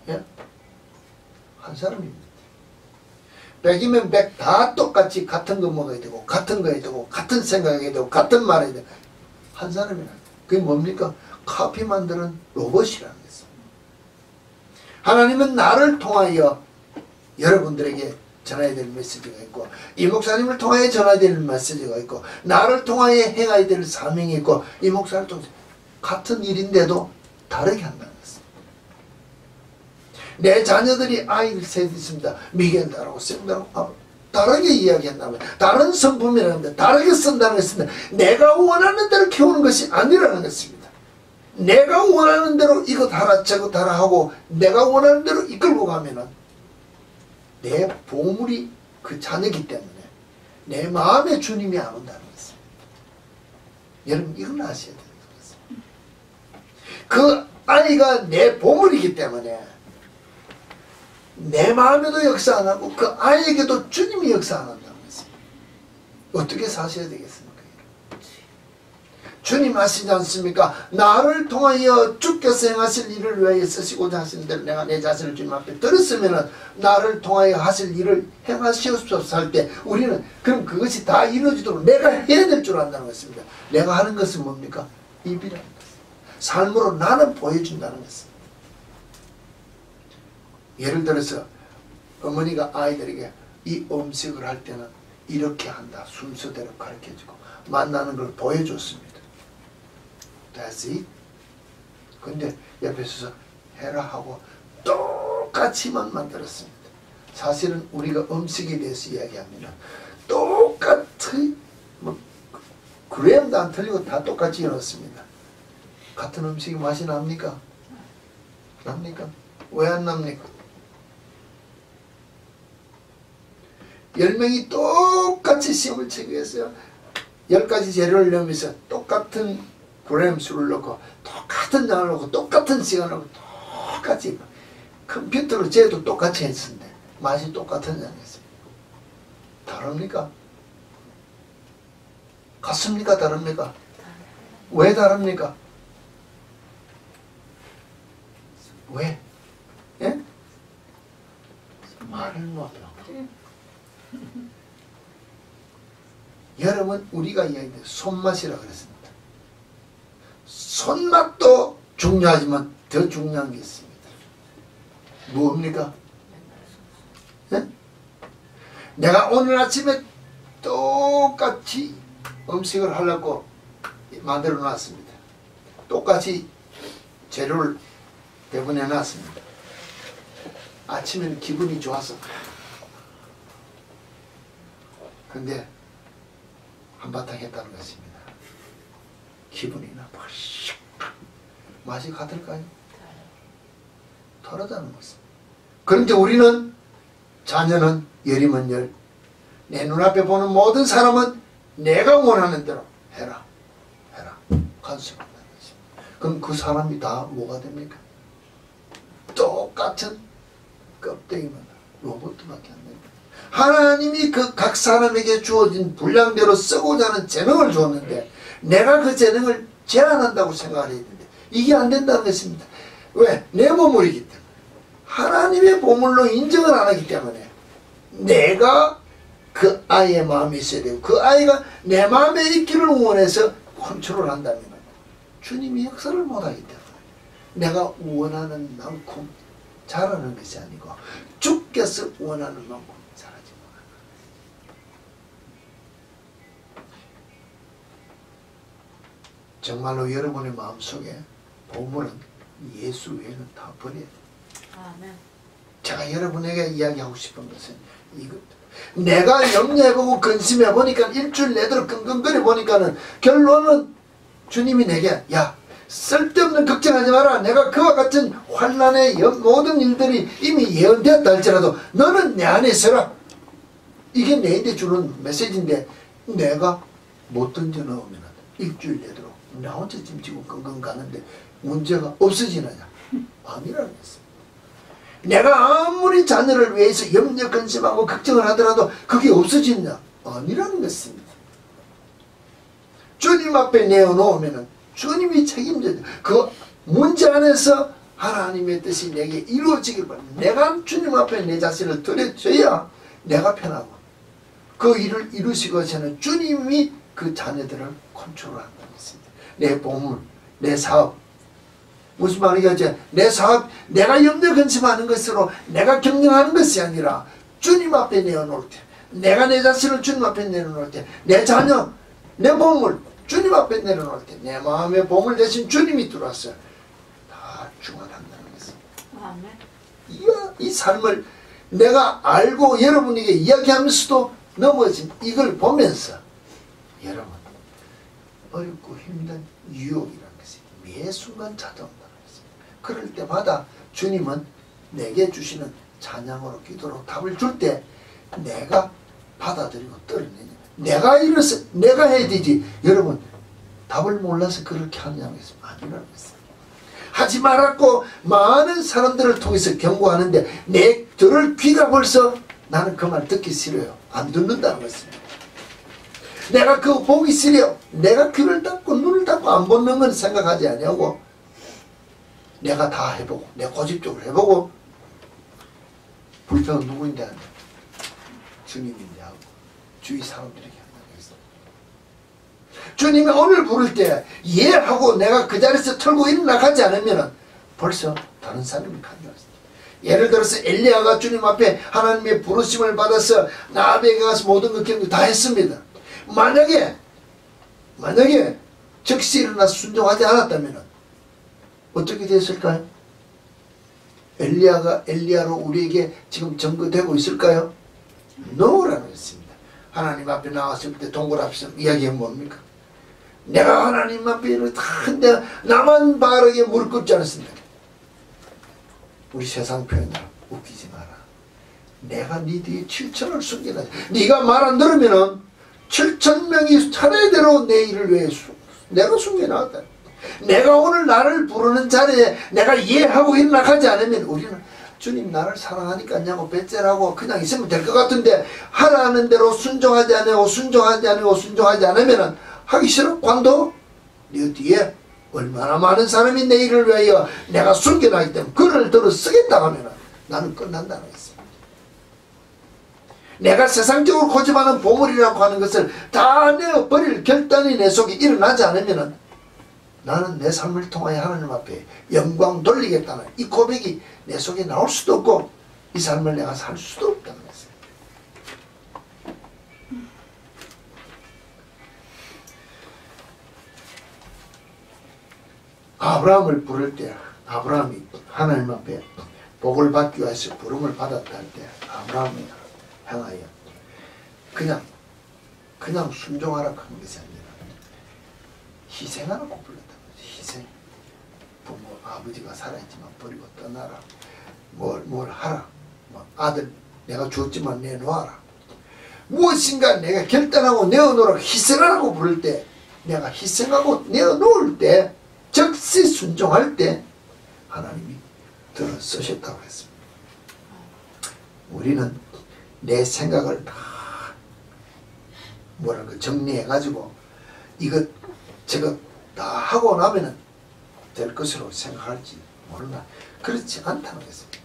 예? 한 사람입니다. 100이면 100 다 똑같이 같은 거 먹어야 되고 같은 거 해야 되고 같은 생각해야 되고 같은 말 해야 되고 한 사람이라. 그게 뭡니까? 카피 만드는 로봇이라는 것입니다. 하나님은 나를 통하여 여러분들에게 전해야 될 메시지가 있고, 이 목사님을 통하여 전해야 될 메시지가 있고, 나를 통하여 행해야 될 사명이 있고, 이 목사를 통해 같은 일인데도 다르게 한다는 것입니다. 내 자녀들이 아이를 셋 있습니다. 미겐다라고 쌤다라고 다르게 이야기한다면, 다른 성품이라는데 다르게 쓴다는 것입니다. 내가 원하는 대로 키우는 것이 아니라는 것입니다. 내가 원하는 대로 이것 하라 저것 하라 하고 내가 원하는 대로 이끌고 가면은 내 보물이 그 자녀이기 때문에 내 마음에 주님이 안 온다는 것입니다. 여러분 이건 아셔야 되는 것입니다. 그 아이가 내 보물이기 때문에 내 마음에도 역사 안 하고 그 아이에게도 주님이 역사 안 한다는 것입니다. 어떻게 사셔야 되겠습니까? 주님 아시지 않습니까? 나를 통하여 주께서 행하실 일을 위하여 쓰시고자 하신 대로 내가 내 자신을 주님 앞에 들었으면 나를 통하여 하실 일을 행하시옵소서 할 때 우리는 그럼 그것이 다 이루어지도록 내가 해야 될 줄 안다는 것입니다. 내가 하는 것은 뭡니까? 입이라는 것입니다. 삶으로 나는 보여준다는 것입니다. 예를 들어서 어머니가 아이들에게 이 음식을 할 때는 이렇게 한다 순서대로 가르쳐주고 만나는 걸 보여줬습니다. That's it. 근데 옆에 서서 해라 하고 똑같이만 만들었습니다. 사실은 우리가 음식에 대해서 이야기하면 똑같이 뭐 그램도 안 틀리고 다 똑같이 해놓습니다. 같은 음식이 맛이 납니까? 납니까? 왜 안 납니까? 10명이 똑같이 시험을 치기 위해서 10가지 재료를 넣으면서 똑같은 그램 수를 넣고 똑같은 양을 넣고 똑같은 시간을 넣고 똑같이 컴퓨터로 재도 똑같이 했는데 맛이 똑같은 양이었습니다. 다릅니까? 같습니까? 다릅니까? 왜 다릅니까? 왜? 예? 말을 못하고 여러분 우리가 이야기할 때 손맛이라 그랬습니다. 손맛도 중요하지만 더 중요한 게 있습니다. 뭡니까? 네? 내가 오늘 아침에 똑같이 음식을 하려고 만들어 놨습니다. 똑같이 재료를 대본해 놨습니다. 아침에는 기분이 좋아서 근데 한바탕 했다는 것입니다. 기분이 나빠. 맛이 같을까요? 다르다는 것입니다. 그런데 우리는 자녀는 열이면 열. 내 눈앞에 보는 모든 사람은 내가 원하는 대로 해라. 해라. 간섭한다는 것입니다. 그럼 그 사람이 다 뭐가 됩니까? 똑같은 껍데기만 로봇밖에 안 됩니다. 하나님이 그 각 사람에게 주어진 분량대로 쓰고자 하는 재능을 주었는데 내가 그 재능을 제한한다고 생각을 해야 되는데 이게 안 된다는 것입니다. 왜? 내 보물이기 때문에. 하나님의 보물로 인정을 안 하기 때문에 내가 그 아이의 마음이 있어야 되고 그 아이가 내 마음에 있기를 원해서 컨트롤한다면 주님이 역사를 못하기 때문에 내가 원하는 만큼 자라는 것이 아니고 주께서 원하는 만큼 자라지 못하는 거예요. 정말로 여러분의 마음속에 보물은 예수 외에는 다 버려야 돼요. 아멘. 제가 여러분에게 이야기하고 싶은 것은 이겁니다. 내가 염려해보고 근심해보니까 일주일 내도록 끙끙거려 보니까는 결론은 주님이 내게 야 쓸데없는 걱정하지 마라. 내가 그와 같은 환난의 모든 일들이 이미 예언되었다 할지라도 너는 내 안에 있어라. 이게 내한테 주는 메시지인데 내가 못 던져 넣으면 일주일 내도록 나 혼자 짐지고 끙끙 가는데 문제가 없어지느냐? 아니라는 것입니다. 내가 아무리 자녀를 위해서 염려 근심하고 걱정을 하더라도 그게 없어지느냐? 아니라는 것입니다. 주님 앞에 내어놓으면 주님이 책임져요. 그 문제 안에서 하나님의 뜻이 내게 이루어지길 바랍니다. 내가 주님 앞에 내 자신을 드려줘야 내가 편하고 그 일을 이루시고서는 주님이 그 자녀들을 컨트롤한다는 것입니다. 내 보물, 내 사업. 무슨 말이겠지? 내 사업, 내가 염려 근심하는 것으로 내가 경영하는 것이 아니라 주님 앞에 내어놓을 때, 내가 내 자신을 주님 앞에 내려놓을 때, 내 자녀, 내 몸을 주님 앞에 내려놓을 때, 내 마음의 보물 대신 주님이 들어와서 다 중화한다는 것입니다. 이 삶을 내가 알고 여러분에게 이야기하면서도 넘어진 이걸 보면서 여러분, 어렵고 힘든 유혹이라는 것이 매 순간 찾아온다는 것입니다. 그럴 때마다 주님은 내게 주시는 찬양으로 기도로 답을 줄 때 내가 받아들이고 떨어내냐. 내가 이래서 내가 해야 되지. 여러분, 답을 몰라서 그렇게 하냐고 했습니다. 아니라는 것입니다. 하지 말았고 많은 사람들을 통해서 경고하는데 저를 귀가 벌써 나는 그 말 듣기 싫어요. 안 듣는다는 것입니다. 내가 그거 보기 싫어요. 내가 귀를 닫고 눈을 닫고 안 보는 건 생각하지 아니하고 내가 다 해보고 내 고집적으로 해보고 불평은 누구인데 하냐. 주님인데 하고 주위 사람들에게 한다고 했습니다. 주님이 오늘 부를 때 예하고 내가 그 자리에서 털고 일어나가지 않으면 벌써 다른 사람이 간다고. 예를 들어서 엘리야가 주님 앞에 하나님의 부르심을 받아서 나베에 가서 모든 것 경고 다 했습니다. 만약에 즉시 일어나서 순종하지 않았다면 어떻게 됐을까요? 엘리야가 엘리야로 우리에게 지금 증거되고 있을까요? 노라는 것입니다. 하나님 앞에 나왔을 때 동그라피서 이야기하면 뭡니까? 내가 하나님 앞에 다 한데 나만 바르게 무릎 꿇지 않았습니다. 우리 세상 표현으로 웃기지 마라. 내가 네 뒤에 7천을 숨기나. 네가 말 안 들으면은 7,000명이 차례대로 내 일을 위해 내가 숨겨놨다. 내가 오늘 나를 부르는 자리에 내가 이해하고 일어나가지 않으면 우리는 주님 나를 사랑하니까 냐고 배째라고 그냥 있으면 될 것 같은데 하라는 대로 순종하지 않으면 하기 싫어. 광도 네 뒤에 얼마나 많은 사람이 내 일을 위하여 내가 숨겨놨기 때문에 그를 들어 쓰겠다 하면 나는 끝난다는 것입니다. 내가 세상적으로 고집하는 보물이라고 하는 것을 다 내어버릴 결단이 내 속에 일어나지 않으면 나는 내 삶을 통하여 하나님 앞에 영광 돌리겠다는 이 고백이 내 속에 나올 수도 없고 이 삶을 내가 살 수도 없다는 것입니다. 아브라함을 부를 때 아브라함이 하나님 앞에 복을 받기 위해서 부름을 받았다 할 때 아브라함을 향하여 그냥 순종하라고 하는 것이 아니라 희생하라고 불렀다는 거지. 희생. 부모 아버지가 살아있지만 버리고 떠나라. 뭘 하라. 아들 내가 주었지만 내놓아라. 무엇인가 내가 결단하고 내어놓으라고 희생하라고 부를 때 내가 희생하고 내어놓을 때 즉시 순종할 때 하나님이 들어 쓰셨다고 했습니다. 우리는 내 생각을 다 정리해가지고 이것 저것 다 하고 나면은 될 것으로 생각할지 모르나 그렇지 않다는 것입니다.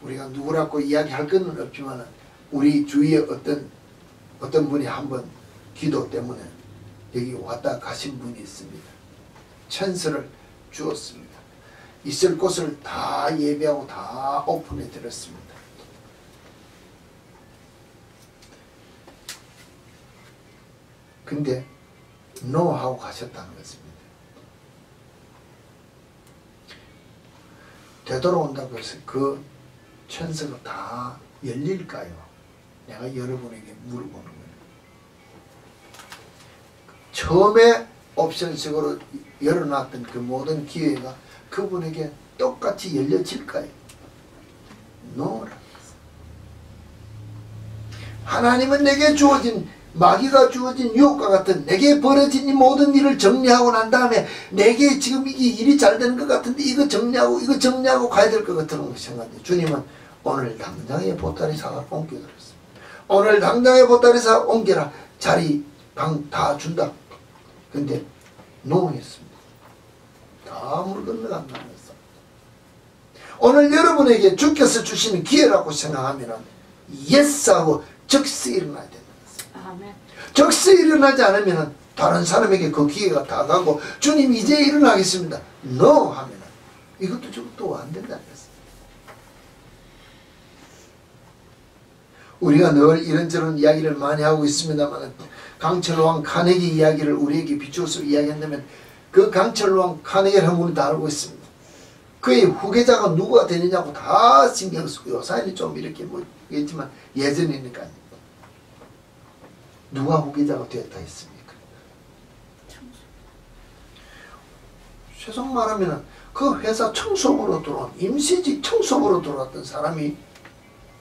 우리가 누구라고 이야기할 건 없지만 우리 주위에 어떤 분이 한번 기도 때문에 여기 왔다 가신 분이 있습니다. 천서를 주었습니다. 있을 곳을 다 예배하고 다 오픈해 드렸습니다. 근데 노 하고 가셨다는 것입니다. 되돌아온다고 해서 그 천서가 다 열릴까요? 내가 여러분에게 물어보는 거예요. 처음에 옵션식으로 열어놨던 그 모든 기회가 그분에게 똑같이 열려질까요? 노라는 것입니다. 하나님은 내게 주어진 마귀가 주어진 유혹과 같은 내게 벌어진 이 모든 일을 정리하고 난 다음에 내게 지금 이게 일이 잘 되는 것 같은데 이거 정리하고 가야 될 것 같은 생각인데 주님은 오늘 당장에 보따리사가 옮겨들었습니다. 오늘 당장에 보따리사 옮겨라. 자리 방 다 준다. 근데 노했습니다. 다 물 건너간다면서. 오늘 여러분에게 주께서 주시는 기회라고 생각하면 예스하고 즉시 일어나야 된다. 아멘. 즉시 일어나지 않으면 다른 사람에게 그 기회가 다 가고 주님 이제 일어나겠습니다. No 하면 이것도 저것도 안 된다는 것입니다. 우리가 늘 이런저런 이야기를 많이 하고 있습니다만 강철 왕 카네기 이야기를 우리에게 비추어서 이야기한다면 그 강철 왕 카네기를 한 분이 다 알고 있습니다. 그의 후계자가 누가 되느냐고 다 신경 쓰고 요사이는 좀 이렇게 뭐겠지만 예전이니까 누가 후계자가 되었다 했습니까? 세상 말하면 그 회사 청소부로 들어온 임시직 청소부로 들어왔던 사람이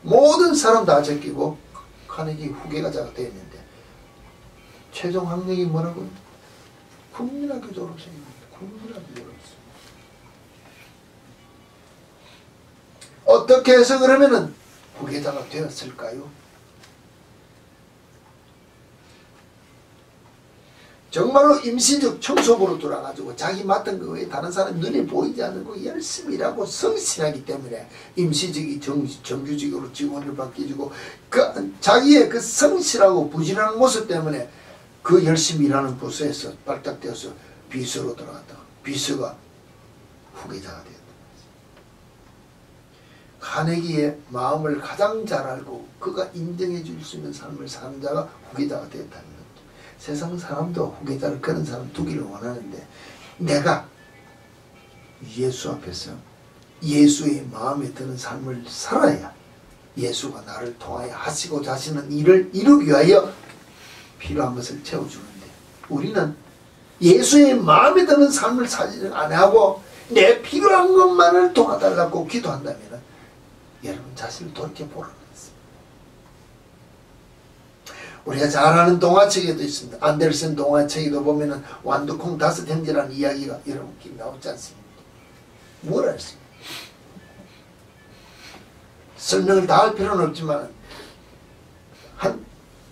모든 사람 다 제끼고 카네기 후계자가 되었는데 최종 학력이 뭐라고요? 국민학교 졸업생입니다. 국민학교 졸업생. 어떻게 해서 그러면은 후계자가 되었을까요? 정말로 임시적 청소부로 돌아가지고 자기 맡은 거 외에 다른 사람 눈에 보이지 않는 거 열심히 일하고 성실하기 때문에 임시직이 정규직으로 직원을 바뀌고 그 자기의 그 성실하고 부지런한 모습 때문에 그 열심히 일하는 부서에서 발탁되어서 비서로 들어갔다. 비서가 후계자가 되었다. 카네기의 마음을 가장 잘 알고 그가 인정해 줄 수 있는 삶을 사는 자가 후계자가 되었다는 것. 세상 사람도 후계자를 그런 사람 두기를 원하는데 내가 예수 앞에서 예수의 마음에 드는 삶을 살아야 예수가 나를 통하여 하시고자 하시는 일을 이루기 위하여 필요한 것을 채워주는데 우리는 예수의 마음에 드는 삶을 살지 안 하고 내 필요한 것만을 도와달라고 기도한다면 여러분 자신을 돌이켜보라는 것입니다. 우리가 잘 아는 동화책에도 있습니다. 안데르센 동화책에도 보면은 완두콩 5형제라는 이야기가 여러분께 나오지 않습니까? 뭐라 했습니까? 설명을 다 할 필요는 없지만 한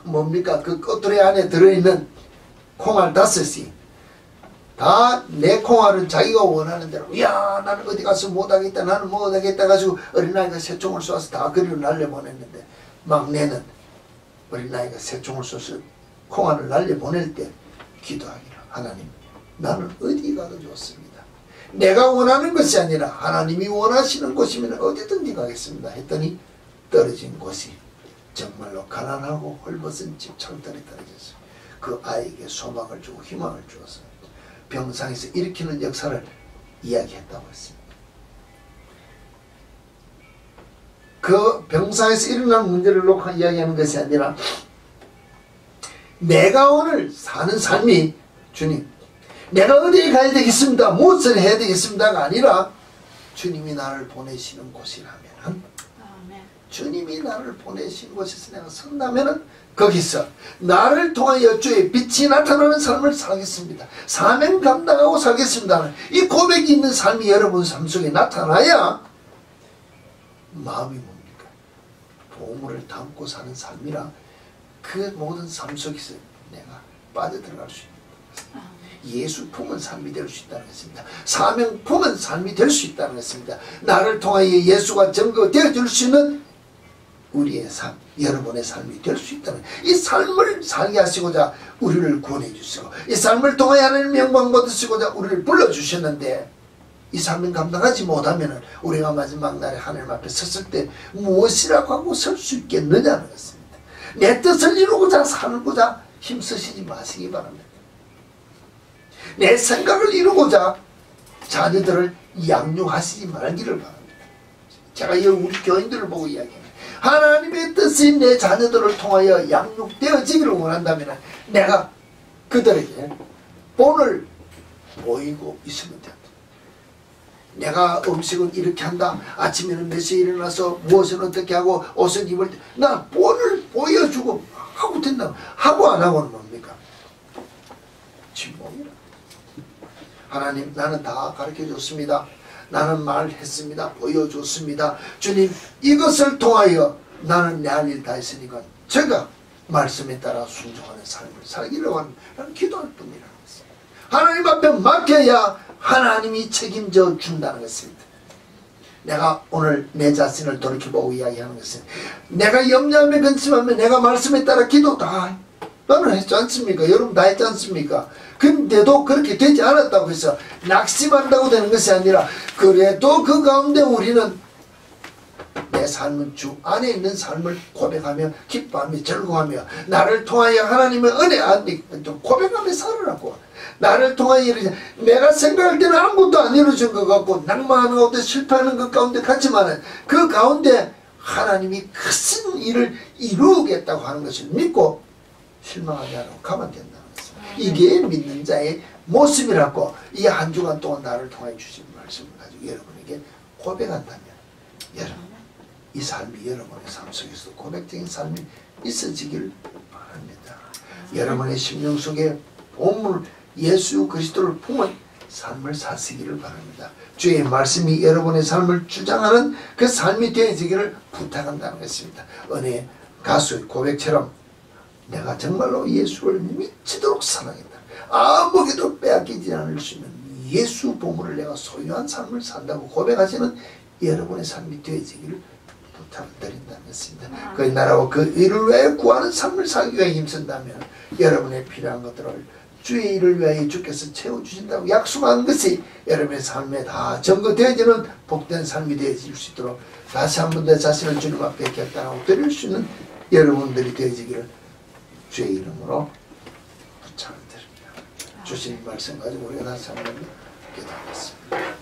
뭡니까? 그 꼬투리 안에 들어있는 콩알 5이 다 내 콩알은 자기가 원하는 대로 야 나는 어디 가서 못하겠다 나는 못하겠다 가지고 어린아이가 새총을 쏘아서 다 그리로 날려보냈는데 막내는 어린아이가 새총을 쏘아서 콩알을 날려보낼 때 기도하기를 하나님 나는 어디 가도 좋습니다. 내가 원하는 것이 아니라 하나님이 원하시는 곳이면 어디든지 가겠습니다 했더니 떨어진 곳이 정말로 가난하고 헐벗은 집 창틀에 떨어졌어요. 그 아이에게 소망을 주고 희망을 주어서 병상에서 일으키는 역사를 이야기했다고 했습니다. 그 병상에서 일어난 문제를 놓고 이야기하는 것이 아니라 내가 오늘 사는 삶이 주님 내가 어디에 가야 되겠습니다 무엇을 해야 되겠습니다가 아니라 주님이 나를 보내시는 곳이라면 주님이 나를 보내신 곳에서 내가 선다면 거기서 나를 통하여 주의 빛이 나타나는 삶을 살겠습니다. 사명 감당하고 살겠습니다. 이 고백이 있는 삶이 여러분 삶 속에 나타나야 마음이 뭡니까? 보물을 담고 사는 삶이라 그 모든 삶 속에서 내가 빠져들어갈 수 있는 것입니다. 예수 품은 삶이 될 수 있다는 것입니다. 사명 품은 삶이 될 수 있다는 것입니다. 나를 통하여 예수가 증거되어 줄 수 있는 우리의 삶, 여러분의 삶이 될 수 있다는 이 삶을 살게 하시고자 우리를 구원해 주시고 이 삶을 통해 하나님의 영광 받으시고자 우리를 불러주셨는데 이 삶을 감당하지 못하면 우리가 마지막 날에 하나님 앞에 섰을 때 무엇이라고 하고 설 수 있겠느냐는 것입니다. 내 뜻을 이루고자 살고자 힘쓰시지 마시기 바랍니다. 내 생각을 이루고자 자녀들을 양육하시지 말기를 바랍니다. 제가 우리 교인들을 보고 이야기합니다. 하나님의 뜻이 내 자녀들을 통하여 양육되어지기를 원한다면 내가 그들에게 본을 보이고 있으면 된다. 내가 음식은 이렇게 한다. 아침에는 몇 시에 일어나서 무엇을 어떻게 하고 옷을 입을 때 나 본을 보여주고 하고 된다. 하고 안 하고는 뭡니까? 침묵이라. 하나님 나는 다 가르쳐줬습니다. 나는 말했습니다. 보여줬습니다. 주님 이것을 통하여 나는 내 할 일 다 했으니까 제가 말씀에 따라 순종하는 삶을 살기를 원하는 기도할 뿐이라는 것입니다. 하나님 앞에 맡겨야 하나님이 책임져 준다는 것입니다. 내가 오늘 내 자신을 돌이켜보고 이야기하는 것은 내가 염려하며 근심하며 내가 말씀에 따라 기도 다 나는 했지 않습니까? 여러분 다 했지 않습니까? 근데도 그렇게 되지 않았다고 해서 낙심한다고 되는 것이 아니라 그래도 그 가운데 우리는 내 삶은 주 안에 있는 삶을 고백하며 기뻐하며 즐거워하며 나를 통하여 하나님의 은혜 안에 고백하며 살으라고. 나를 통하여 내가 생각할 때는 아무것도 안 이루어진 것 같고 낭만하는 가운데 실패하는 것 가운데 같지만 그 가운데 하나님이 큰 일을 이루겠다고 하는 것을 믿고 실망하지 않고 가면 된다는 것입니다. 이게 믿는 자의 모습이라고 이 한 주간 동안 나를 통하여 주신 말씀을 가지고 여러분에게 고백한다면 여러분 이 삶이 여러분의 삶 속에서 고백적인 삶이 있어지길 바랍니다. 여러분의 심령 속에 보물 예수 그리스도를 품은 삶을 사시기를 바랍니다. 주의 말씀이 여러분의 삶을 주장하는 그 삶이 되어지기를 부탁한다는 것입니다. 은혜 가수의 고백처럼 내가 정말로 예수를 미치도록 사랑했다. 아무에게도 빼앗기지 않을 수 있는 예수 보물을 내가 소유한 삶을 산다고 고백하시는 여러분의 삶이 되어지기를 부탁드린다는 것입니다. 그 나라와 그 의를 위하여 구하는 삶을 살기 위해 힘쓴다면 여러분의 필요한 것들을 주의 일을 위하여 주께서 채워주신다고 약속한 것이 여러분의 삶에 다 전거되어지는 복된 삶이 되어질 수 있도록 다시 한 번 더 자신을 주님 앞에 결단하고 드릴 수 있는 여러분들이 되어지기를 주의 이름으로 부탁드립니다. 주신 말씀 가지고 우리가 다시 한 번 기도하겠습니다.